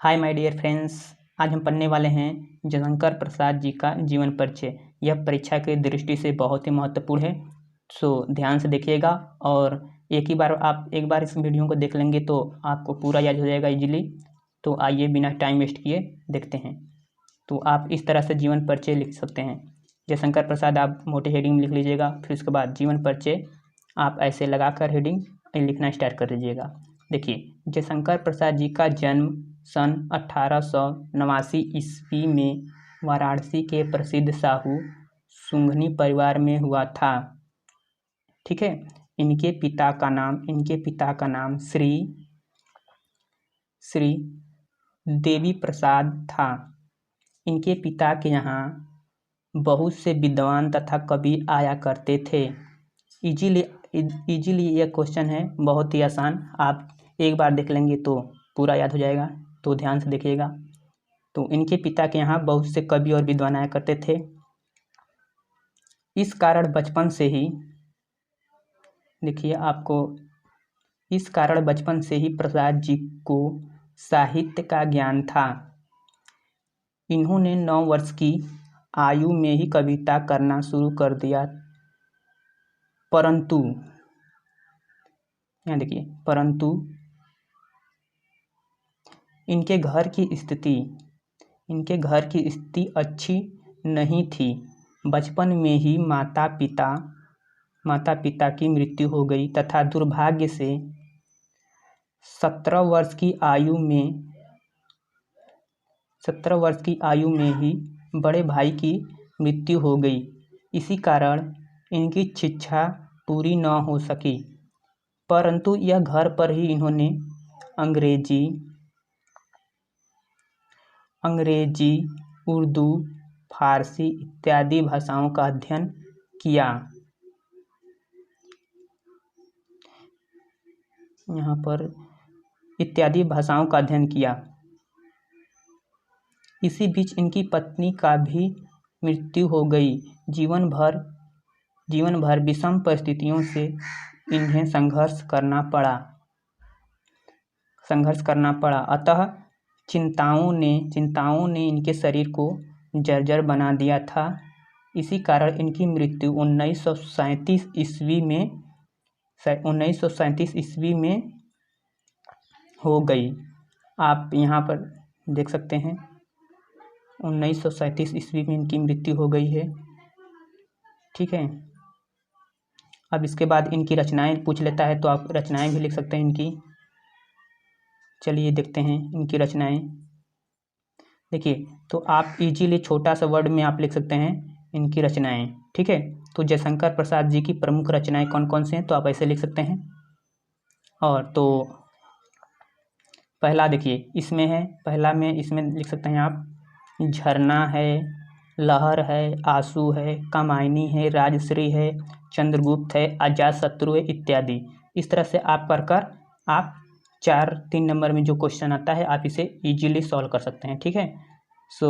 Hi my dear friends, आज हम पढ़ने वाले हैं जयशंकर प्रसाद जी का जीवन परिचय। यह परीक्षा की दृष्टि से बहुत ही महत्वपूर्ण है, सो ध्यान से देखिएगा। और एक बार इस वीडियो को देख लेंगे तो आपको पूरा याद हो जाएगा इजीली। तो आइए बिना टाइम वेस्ट किए देखते हैं। तो आप इस तरह से जीवन परिचय लिख सकते हैं। जयशंकर प्रसाद आप मोटे हेडिंग में लिख लीजिएगा, फिर उसके बाद जीवन परिचय आप ऐसे लगाकर हेडिंग लिखना स्टार्ट कर दीजिएगा। देखिए, जयशंकर प्रसाद जी का जन्म सन 1889 ईस्वी में वाराणसी के प्रसिद्ध साहू सुंघनी परिवार में हुआ था। ठीक है। इनके पिता का नाम श्री देवी प्रसाद था। इनके पिता के यहाँ बहुत से विद्वान तथा कवि आया करते थे। इजीली यह क्वेश्चन है, बहुत ही आसान। आप एक बार देख लेंगे तो पूरा याद हो जाएगा, तो ध्यान से देखिएगा। तो इनके पिता के यहाँ बहुत से कवि और विद्वान आया करते थे। इस कारण बचपन से ही प्रसाद जी को साहित्य का ज्ञान था। इन्होंने 9 वर्ष की आयु में ही कविता करना शुरू कर दिया, परंतु इनके घर की स्थिति अच्छी नहीं थी। बचपन में ही माता पिता की मृत्यु हो गई तथा दुर्भाग्य से 17 वर्ष की आयु में ही बड़े भाई की मृत्यु हो गई। इसी कारण इनकी शिक्षा पूरी न हो सकी, परंतु यह घर पर ही इन्होंने अंग्रेजी, उर्दू, फारसी इत्यादि भाषाओं का अध्ययन किया। इसी बीच इनकी पत्नी का भी मृत्यु हो गई। जीवन भर विषम परिस्थितियों से इन्हें संघर्ष करना पड़ा। अतः चिंताओं ने इनके शरीर को जर्जर बना दिया था। इसी कारण इनकी मृत्यु 1937 ईस्वी में हो गई। आप यहाँ पर देख सकते हैं, 1937 ईस्वी में इनकी मृत्यु हो गई है। ठीक है। अब इसके बाद इनकी रचनाएं पूछ लेता है, तो आप रचनाएं भी लिख सकते हैं इनकी। चलिए देखते हैं इनकी रचनाएं। देखिए, तो आप इजीली छोटा सा वर्ड में आप लिख सकते हैं इनकी रचनाएं। ठीक है। तो जयशंकर प्रसाद जी की प्रमुख रचनाएं कौन कौन सी हैं, तो आप ऐसे लिख सकते हैं। और तो पहला देखिए, पहला में इसमें लिख सकते हैं आप, झरना है, लहर है, आंसू है, कामायनी है, राजश्री है, चंद्रगुप्त है, अजातशत्रु है इत्यादि। इस तरह से आप पढ़कर आप 3 नंबर में जो क्वेश्चन आता है आप इसे इजीली सॉल्व कर सकते हैं। ठीक है। सो